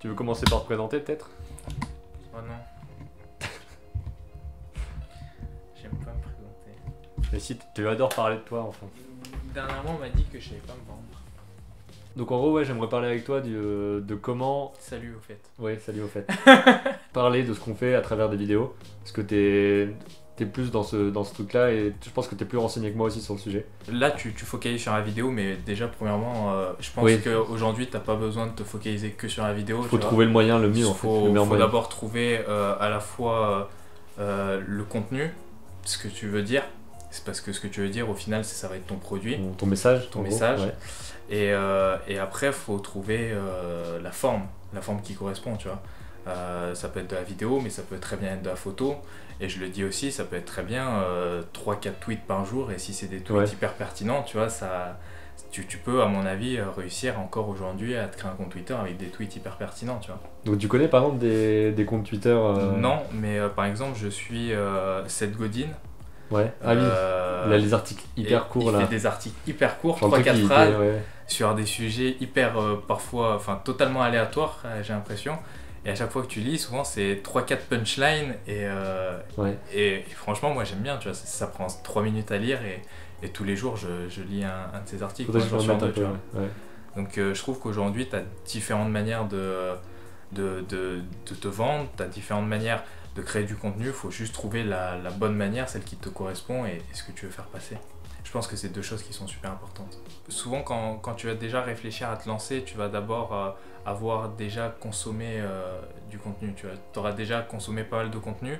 Tu veux commencer par te présenter peut-être? Oh non. J'aime pas me présenter. Mais si, tu adores parler de toi enfin. Dernièrement, on m'a dit que je savais pas me vendre. Donc en gros, ouais, j'aimerais parler avec toi de comment... Salut au fait. Ouais, salut au fait. Parler de ce qu'on fait à travers des vidéos. Parce que t'es plus dans ce truc-là et je pense que t'es plus renseigné que moi aussi sur le sujet. Là, tu focalises sur la vidéo, mais déjà, premièrement, je pense Oui. qu'aujourd'hui, t'as pas besoin de te focaliser que sur la vidéo. Faut trouver le moyen le mieux en fait. Le meilleur Faut moyen. d'abord trouver à la fois le contenu, ce que tu veux dire. C'est parce que ce que tu veux dire, au final, ça va être ton produit, Ton message. ton en gros, message. ouais. Et après, il faut trouver la forme qui correspond, tu vois. Ça peut être de la vidéo, mais ça peut très bien être de la photo. Et je le dis aussi, ça peut être très bien 3-4 tweets par jour. Et si c'est des tweets hyper pertinents, tu vois, tu peux, à mon avis, réussir encore aujourd'hui à te créer un compte Twitter avec des tweets hyper pertinents, tu vois. Donc tu connais par exemple des comptes Twitter Non, mais par exemple, je suis Seth Godin. Ouais, ah oui, il a les articles hyper courts là. Il fait des articles hyper courts, Genre le truc 3-4 phrases, ouais. sur des sujets hyper, parfois, enfin totalement aléatoires, j'ai l'impression. Et à chaque fois que tu lis, souvent c'est 3-4 punchlines et franchement, moi j'aime bien, tu vois, ça prend 3 minutes à lire et tous les jours je lis un de ces articles. Faudrait que je me remette un peu, ouais. Donc je trouve qu'aujourd'hui tu as différentes manières de te vendre, tu as différentes manières de créer du contenu, il faut juste trouver la bonne manière, celle qui te correspond et ce que tu veux faire passer. Je pense que c'est deux choses qui sont super importantes. Souvent quand tu vas déjà réfléchir à te lancer, tu vas d'abord avoir déjà consommé du contenu. Tu auras déjà consommé pas mal de contenu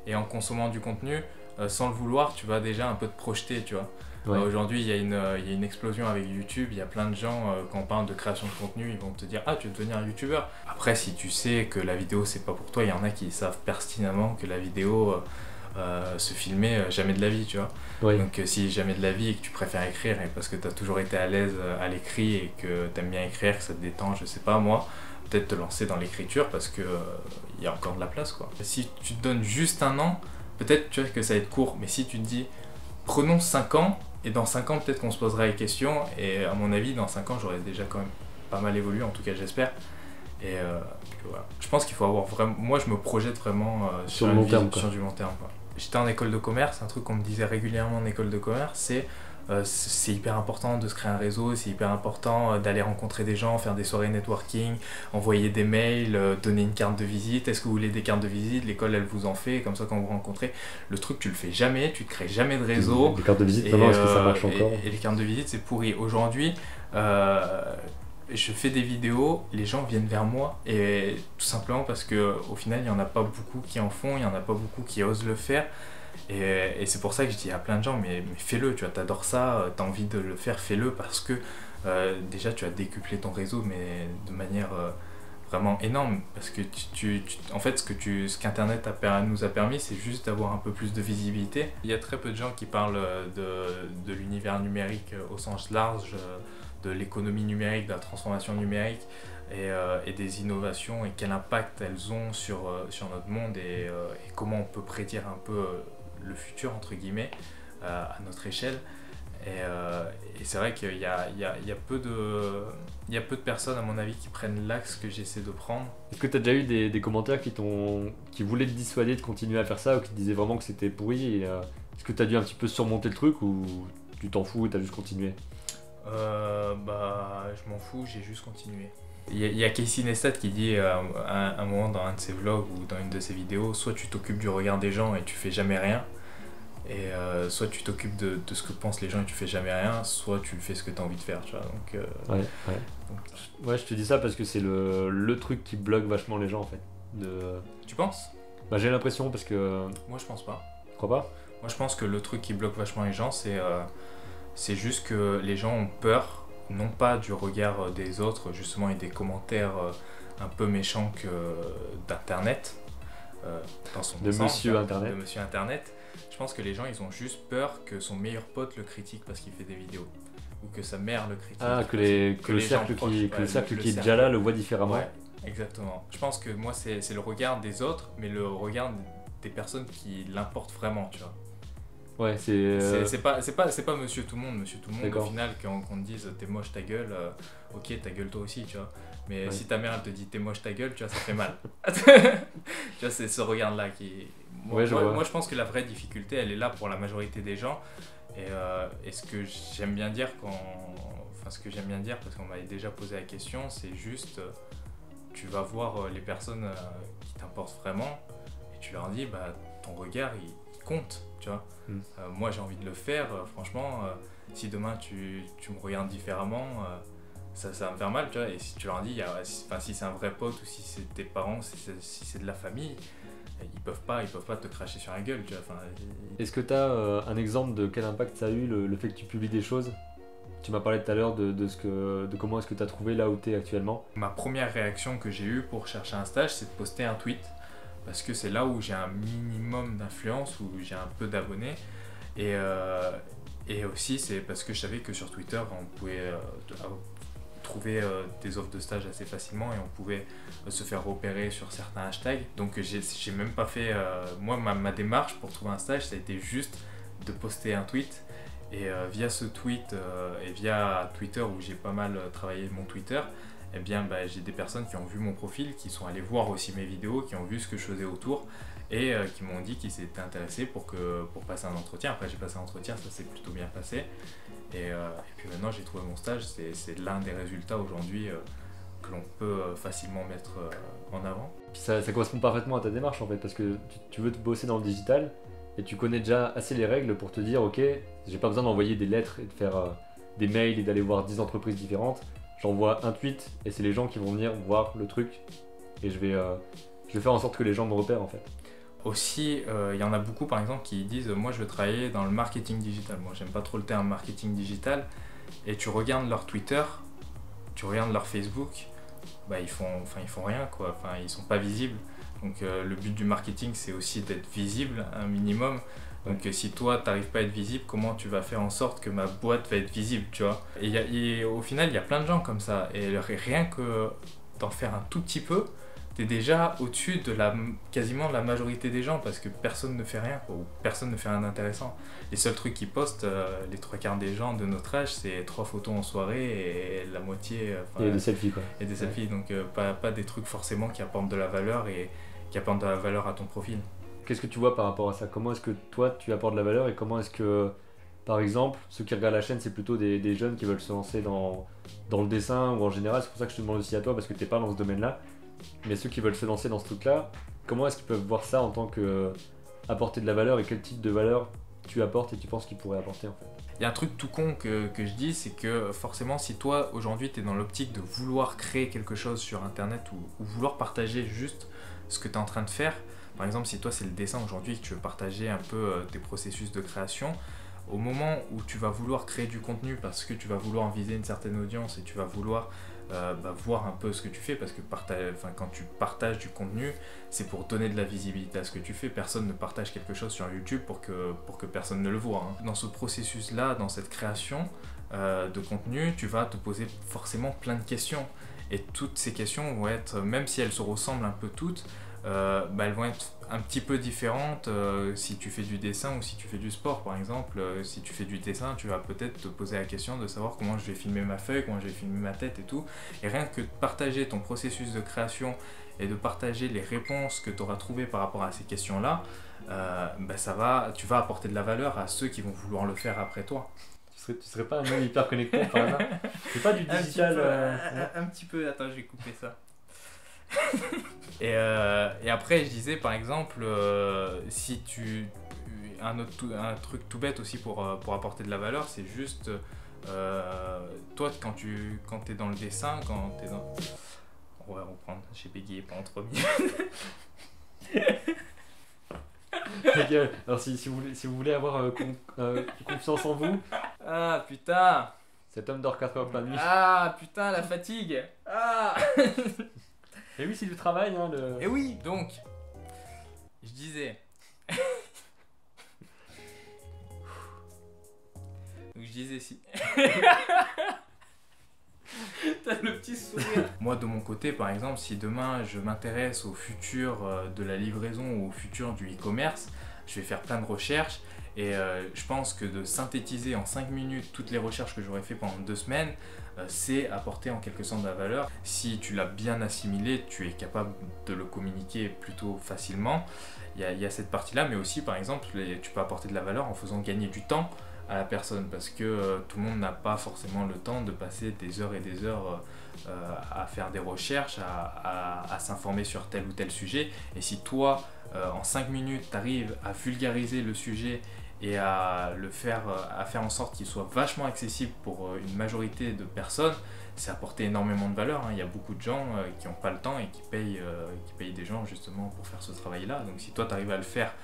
et en consommant du contenu, sans le vouloir, tu vas déjà un peu te projeter, tu vois. Ouais. Aujourd'hui, il y a une explosion avec YouTube. Il y a plein de gens, quand on parle de création de contenu, ils vont te dire « Ah, tu veux devenir un youtubeur ?» Après, si tu sais que la vidéo, c'est pas pour toi, il y en a qui savent pertinemment que la vidéo, se filmer, jamais de la vie, tu vois. Oui. Donc, si jamais de la vie et que tu préfères écrire, et parce que tu as toujours été à l'aise à l'écrit et que tu aimes bien écrire, que ça te détend, je sais pas, moi, peut-être te lancer dans l'écriture parce que y a encore de la place, quoi. Si tu te donnes juste un an, peut-être tu vois que ça va être court, mais si tu te dis « Prenons 5 ans », et dans 5 ans, peut-être qu'on se posera les questions. Et à mon avis, dans 5 ans, j'aurais déjà quand même pas mal évolué, en tout cas, j'espère. Et voilà. Je pense qu'il faut avoir vraiment... Moi, je me projette vraiment sur du long terme. J'étais en école de commerce, un truc qu'on me disait régulièrement en école de commerce, c'est hyper important de se créer un réseau, c'est hyper important d'aller rencontrer des gens, faire des soirées networking, envoyer des mails, donner une carte de visite. Est-ce que vous voulez des cartes de visite? L'école, elle vous en fait, comme ça quand vous rencontrez. Le truc, tu le fais jamais, tu ne crées jamais de réseau. Les cartes de visite, comment est-ce que ça marche encore? Et les cartes de visite, c'est pourri. Aujourd'hui, je fais des vidéos, les gens viennent vers moi, et tout simplement parce qu'au final, il n'y en a pas beaucoup qui en font, il n'y en a pas beaucoup qui osent le faire. Et c'est pour ça que je dis à plein de gens, mais fais-le, tu vois, t'adores ça, t'as envie de le faire, fais-le, parce que déjà tu as décuplé ton réseau, mais de manière vraiment énorme, parce que en fait ce qu'Internet nous a permis, c'est juste d'avoir un peu plus de visibilité. Il y a très peu de gens qui parlent de l'univers numérique au sens large, de l'économie numérique, de la transformation numérique, et des innovations, et quel impact elles ont sur notre monde, et comment on peut prédire un peu le futur, entre guillemets, à notre échelle. Et c'est vrai qu'il y a peu de personnes, à mon avis, qui prennent l'axe que j'essaie de prendre. Est-ce que tu as déjà eu des commentaires qui voulaient te dissuader de continuer à faire ça, ou qui te disaient vraiment que c'était pourri, est-ce que tu as dû un petit peu surmonter le truc, ou tu t'en fous et tu as juste continué? Je m'en fous, j'ai juste continué. Il y a Casey Neistat qui dit à un moment dans un de ses vlogs ou dans une de ses vidéos, soit tu t'occupes du regard des gens et tu fais jamais rien, et soit tu t'occupes de ce que pensent les gens et tu fais jamais rien, soit tu fais ce que tu as envie de faire, tu vois. Donc, ouais, je te dis ça parce que c'est le truc qui bloque vachement les gens, en fait. Tu penses? J'ai l'impression, parce que... Moi, je pense pas. Tu crois pas? Moi, je pense que le truc qui bloque vachement les gens, c'est juste que les gens ont peur, non pas du regard des autres, justement, et des commentaires un peu méchants d'Internet, de Monsieur Internet. Je pense que les gens, ils ont juste peur que son meilleur pote le critique parce qu'il fait des vidéos, ou que sa mère le critique. Ah, que le cercle qui est déjà là le voit différemment. Ouais, exactement. Je pense que moi, c'est le regard des autres, mais le regard des personnes qui l'importent vraiment, tu vois. Ouais, c'est pas Monsieur Tout le monde. Monsieur Tout le monde, au final, qu'on te dise t'es moche, ta gueule, ok, ta gueule toi aussi, tu vois. Mais Ouais. si ta mère elle te dit t'es moche ta gueule, tu vois, ça fait mal. Tu vois, c'est ce regard-là qui. Ouais, je vois. Moi, je pense que la vraie difficulté, elle est là pour la majorité des gens. Et ce que j'aime bien dire Enfin, ce que j'aime bien dire, parce qu'on m'avait déjà posé la question, c'est juste, tu vas voir les personnes qui t'importent vraiment, et tu leur dis, bah, ton regard, il compte, tu vois. Moi, j'ai envie de le faire, franchement, si demain tu me regardes différemment, ça va me faire mal, tu vois. Et si tu leur dis, enfin, si c'est un vrai pote, ou si c'est tes parents, si c'est de la famille, ils peuvent pas te cracher sur la gueule, tu vois. Enfin, Est-ce que tu as un exemple de quel impact ça a eu le fait que tu publies des choses? Tu m'as parlé tout à l'heure de comment est-ce que tu as trouvé là où tu es actuellement. ma première réaction que j'ai eue pour chercher un stage, c'est de poster un tweet. Parce que c'est là où j'ai un minimum d'influence, où j'ai un peu d'abonnés. Et aussi, c'est parce que je savais que sur Twitter, on pouvait trouver des offres de stage assez facilement et on pouvait se faire repérer sur certains hashtags. Donc j'ai même pas fait... moi, ma démarche pour trouver un stage, ça a été juste de poster un tweet. Et via ce tweet et via Twitter, où j'ai pas mal travaillé mon Twitter, eh bien, bah, j'ai des personnes qui ont vu mon profil, qui sont allées voir aussi mes vidéos, qui ont vu ce que je faisais autour et qui m'ont dit qu'ils s'étaient intéressés pour passer un entretien. Après, j'ai passé un entretien, ça s'est plutôt bien passé. Et puis maintenant, j'ai trouvé mon stage. C'est l'un des résultats aujourd'hui que l'on peut facilement mettre en avant. Puis ça correspond parfaitement à ta démarche en fait, parce que tu veux te bosser dans le digital et tu connais déjà assez les règles pour te dire ok, j'ai pas besoin d'envoyer des lettres et de faire des mails et d'aller voir 10 entreprises différentes. J'envoie un tweet et c'est les gens qui vont venir voir le truc et je vais faire en sorte que les gens me repèrent en fait. Aussi, il y en a beaucoup par exemple qui disent moi je veux travailler dans le marketing digital. Moi j'aime pas trop le terme marketing digital. Et tu regardes leur Twitter, tu regardes leur Facebook, bah ils font rien quoi. Enfin ils sont pas visibles. Donc le but du marketing c'est aussi d'être visible un minimum. Donc si toi t'arrives pas à être visible, comment tu vas faire en sorte que ma boîte va être visible, tu vois? Et au final il y a plein de gens comme ça. Et rien que d'en faire un tout petit peu, t'es déjà au-dessus de quasiment de la majorité des gens parce que personne ne fait rien, quoi, ou personne ne fait rien d'intéressant. Les seuls trucs qu'ils postent, les 3/4 des gens de notre âge, c'est 3 photos en soirée et la moitié... Et des selfies quoi. Et des selfies, donc pas des trucs forcément qui apportent de la valeur et qui apportent de la valeur à ton profil. Qu'est-ce que tu vois par rapport à ça? Comment est-ce que toi tu apportes de la valeur et comment est-ce que, par exemple, ceux qui regardent la chaîne, c'est plutôt des jeunes qui veulent se lancer dans le dessin ou en général, c'est pour ça que je te demande aussi à toi parce que t'es pas dans ce domaine-là, mais ceux qui veulent se lancer dans ce truc-là, comment est-ce qu'ils peuvent voir ça en tant que apporter de la valeur et quel type de valeur tu apportes et tu penses qu'ils pourraient apporter en fait? Il y a un truc tout con que je dis, c'est que forcément si toi aujourd'hui tu es dans l'optique de vouloir créer quelque chose sur internet ou vouloir partager juste ce que tu es en train de faire, par exemple si toi c'est le dessin aujourd'hui que tu veux partager un peu tes processus de création, au moment où tu vas vouloir créer du contenu parce que tu vas vouloir viser une certaine audience et tu vas vouloir voir un peu ce que tu fais parce que quand tu partages du contenu, c'est pour donner de la visibilité à ce que tu fais. Personne ne partage quelque chose sur YouTube pour que personne ne le voit. Hein. Dans ce processus-là, dans cette création de contenu, tu vas te poser forcément plein de questions. Et toutes ces questions vont être, même si elles se ressemblent un peu toutes, elles vont être un petit peu différentes si tu fais du dessin ou si tu fais du sport par exemple. Si tu fais du dessin, tu vas peut-être te poser la question de savoir comment je vais filmer ma feuille, comment je vais filmer ma tête et tout. Et rien que de partager ton processus de création et de partager les réponses que tu auras trouvées par rapport à ces questions-là, tu vas apporter de la valeur à ceux qui vont vouloir le faire après toi. Tu serais pas un homme hyper connecté par hasard? C'est pas du digital un petit peu, attends, je vais couper ça. Et après je disais par exemple si un truc tout bête aussi pour apporter de la valeur, c'est juste toi quand t'es dans le dessin, on va reprendre, j'ai bégayé pendant 3 minutes. Alors si vous voulez avoir confiance en vous, Ah putain, cet homme dort 4 heures par nuit. ah putain, la fatigue. Ah. Et oui, c'est du travail hein, Et oui, donc je disais si t'as le petit sourire. Moi de mon côté par exemple, si demain je m'intéresse au futur de la livraison ou au futur du e-commerce, je vais faire plein de recherches Et je pense que de synthétiser en 5 minutes toutes les recherches que j'aurais fait pendant 2 semaines, c'est apporter en quelque sorte de la valeur. Si tu l'as bien assimilé, tu es capable de le communiquer plutôt facilement. Il y a cette partie-là, mais aussi par exemple, tu peux apporter de la valeur en faisant gagner du temps à la personne, parce que tout le monde n'a pas forcément le temps de passer des heures et des heures à faire des recherches, à s'informer sur tel ou tel sujet. Et si toi, en 5 minutes, tu arrives à vulgariser le sujet et à faire en sorte qu'il soit vachement accessible pour une majorité de personnes, c'est apporter énormément de valeur. Il y a beaucoup de gens qui n'ont pas le temps et qui payent des gens justement pour faire ce travail-là. Donc si toi tu arrives à le faire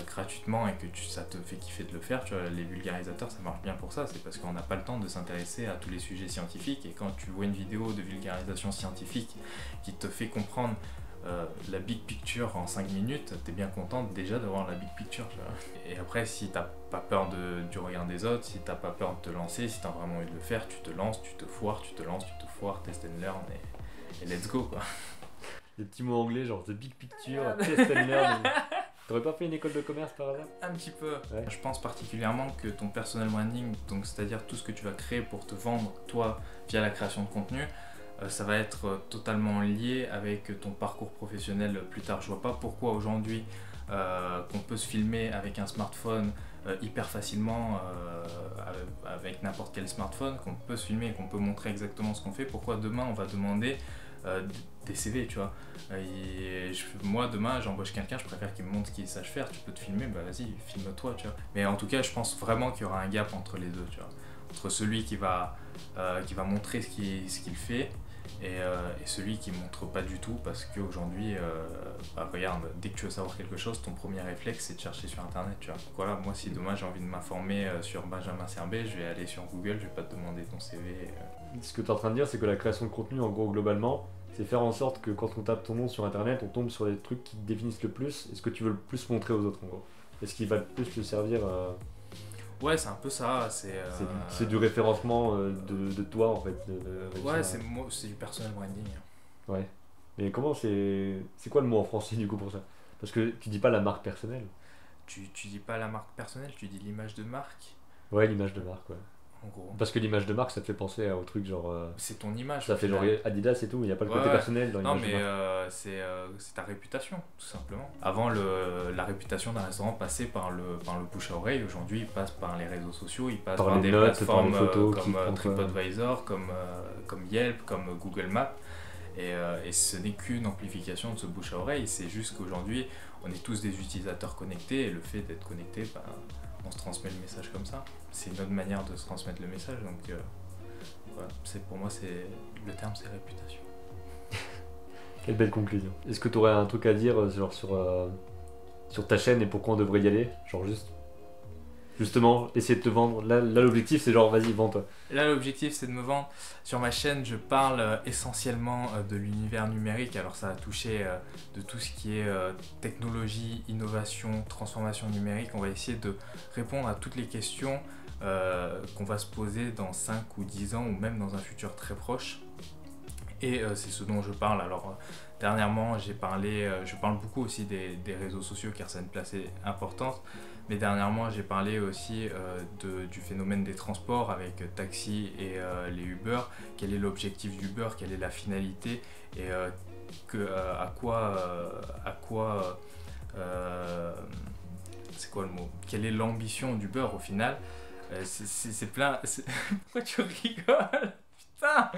gratuitement et que ça te fait kiffer de le faire, tu vois, les vulgarisateurs ça marche bien pour ça, c'est parce qu'on n'a pas le temps de s'intéresser à tous les sujets scientifiques, et quand tu vois une vidéo de vulgarisation scientifique qui te fait comprendre la big picture en 5 minutes, t'es bien content déjà d'avoir la big picture, tu vois. Et après, si t'as pas peur du regard des autres, si t'as pas peur de te lancer, si t'as vraiment envie de le faire, tu te lances, tu te foires, tu te lances, tu te foires, test and learn et let's go quoi. Des petits mots anglais genre the big picture, test and learn. T'aurais pas fait une école de commerce par hasard? Un petit peu. Ouais. Je pense particulièrement que ton personal branding, donc c'est-à-dire tout ce que tu vas créer pour te vendre toi via la création de contenu, ça va être totalement lié avec ton parcours professionnel plus tard. Je vois pas pourquoi aujourd'hui qu'on peut se filmer avec un smartphone hyper facilement avec n'importe quel smartphone, qu'on peut se filmer et qu'on peut montrer exactement ce qu'on fait, pourquoi demain on va demander des CV, tu vois. Moi demain j'embauche quelqu'un, je préfère qu'il me montre ce qu'il sache faire. Tu peux te filmer, bah vas-y, filme-toi, tu vois. Mais en tout cas je pense vraiment qu'il y aura un gap entre les deux, tu vois. Entre celui qui va montrer ce qu'il fait et celui qui montre pas du tout, parce qu'aujourd'hui regarde, dès que tu veux savoir quelque chose, ton premier réflexe c'est de chercher sur internet, tu vois. Donc voilà, moi si demain j'ai envie de m'informer sur Benjamin Serbet, je vais aller sur Google, je vais pas te demander ton CV. Ce que tu es en train de dire, c'est que la création de contenu, en gros, globalement, c'est faire en sorte que quand on tape ton nom sur internet, on tombe sur les trucs qui te définissent le plus et ce que tu veux le plus montrer aux autres, en gros. Et ce qui va le plus te servir. Ouais, c'est un peu ça. C'est du référencement de toi, en fait. Ouais, c'est du personal branding. Ouais. Mais comment c'est quoi le mot en français, du coup, pour ça? Parce que tu dis pas la marque personnelle. Tu dis pas la marque personnelle, tu dis l'image de marque. Ouais, l'image de marque, ouais. En gros. Parce que l'image de marque, ça te fait penser au truc genre. C'est ton image. Ça fait genre Adidas et tout, il n'y a pas le côté personnel dans l'image de marque. Non, mais c'est ta réputation, tout simplement. Avant, la réputation d'un restaurant passait par le bouche à oreille. Aujourd'hui, il passe par les réseaux sociaux, il passe par des plateformes comme TripAdvisor, comme Yelp, comme Google Maps. Et ce n'est qu'une amplification de ce bouche à oreille. C'est juste qu'aujourd'hui, on est tous des utilisateurs connectés, et le fait d'être connecté, on se transmet le message comme ça. C'est une autre manière de se transmettre le message, donc voilà. Pour moi, le terme c'est réputation. Quelle belle conclusion. Est-ce que tu aurais un truc à dire genre sur ta chaîne et pourquoi on devrait y aller? Genre justement, essayer de te vendre. Là l'objectif c'est genre vas-y, vends-toi. Là l'objectif c'est de me vendre. Sur ma chaîne je parle essentiellement de l'univers numérique. Alors ça va toucher de tout ce qui est technologie, innovation, transformation numérique. On va essayer de répondre à toutes les questions qu'on va se poser dans 5 ou 10 ans ou même dans un futur très proche. Et c'est ce dont je parle. Alors dernièrement je parle beaucoup aussi des réseaux sociaux car ça a une place importante. Mais dernièrement, j'ai parlé aussi du phénomène des transports avec taxi et les Uber. Quel est l'objectif d'Uber? Quelle est la finalité? Et à quoi c'est quoi le mot? Quelle est l'ambition d'Uber au final? C'est plein... Pourquoi tu rigoles? Putain!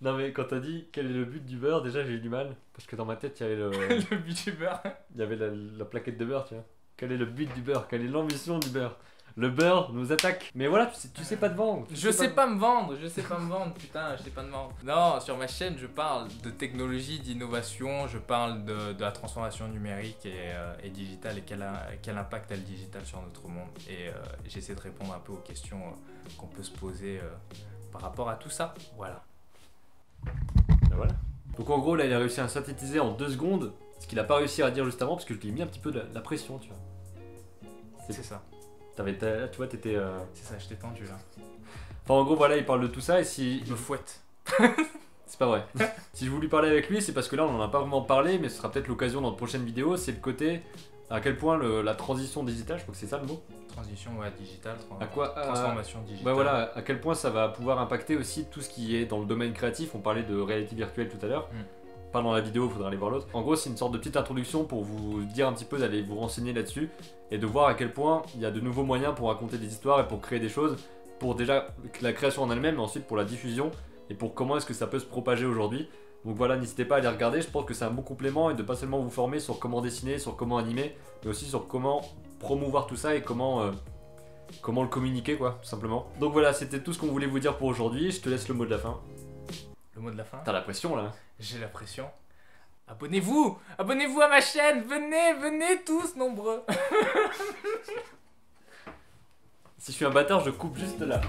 Non mais quand t'as dit quel est le but du beurre, déjà j'ai eu du mal. Parce que dans ma tête, il y avait le but du beurre. Il y avait la plaquette de beurre, tu vois. Quel est le but du beurre? Quelle est l'ambition du beurre? Le beurre nous attaque. Mais voilà, tu sais pas te vendre. Je sais pas me vendre, putain, je sais pas me vendre. Non, sur ma chaîne, je parle de technologie, d'innovation, je parle de la transformation numérique et digitale et quel impact a le digital sur notre monde. Et j'essaie de répondre un peu aux questions qu'on peut se poser par rapport à tout ça. Voilà. Ben voilà. Donc en gros, là, il a réussi à synthétiser en 2 secondes ce qu'il a pas réussi à dire juste avant, parce que je lui ai mis un petit peu de la pression, tu vois. C'est ça. Tu vois, t'étais... C'est ça, je t'ai tendu là. Enfin, en gros, voilà, il parle de tout ça et si... Il me fouette. C'est pas vrai. Si je voulais parler avec lui, c'est parce que là, on en a pas vraiment parlé, mais ce sera peut-être l'occasion dans de prochaines vidéos, c'est le côté... À quel point la transition digitale, je crois que c'est ça le mot. Transition digitale, À quoi transformation digitale. Ouais, voilà, à quel point ça va pouvoir impacter aussi tout ce qui est dans le domaine créatif. On parlait de réalité virtuelle tout à l'heure. Pas dans la vidéo, il faudra aller voir l'autre. En gros, c'est une sorte de petite introduction pour vous dire un petit peu, d'aller vous renseigner là-dessus et de voir à quel point il y a de nouveaux moyens pour raconter des histoires et pour créer des choses, pour déjà la création en elle-même, mais ensuite pour la diffusion et pour comment est-ce que ça peut se propager aujourd'hui. Donc voilà, n'hésitez pas à aller regarder, je pense que c'est un bon complément et de pas seulement vous former sur comment dessiner, sur comment animer, mais aussi sur comment promouvoir tout ça et comment le communiquer quoi, tout simplement. Donc voilà, c'était tout ce qu'on voulait vous dire pour aujourd'hui, je te laisse le mot de la fin. Le mot de la fin. T'as la pression là. J'ai la pression. Abonnez-vous! Abonnez-vous à ma chaîne! Venez tous nombreux! Si je suis un bâtard, je coupe juste là.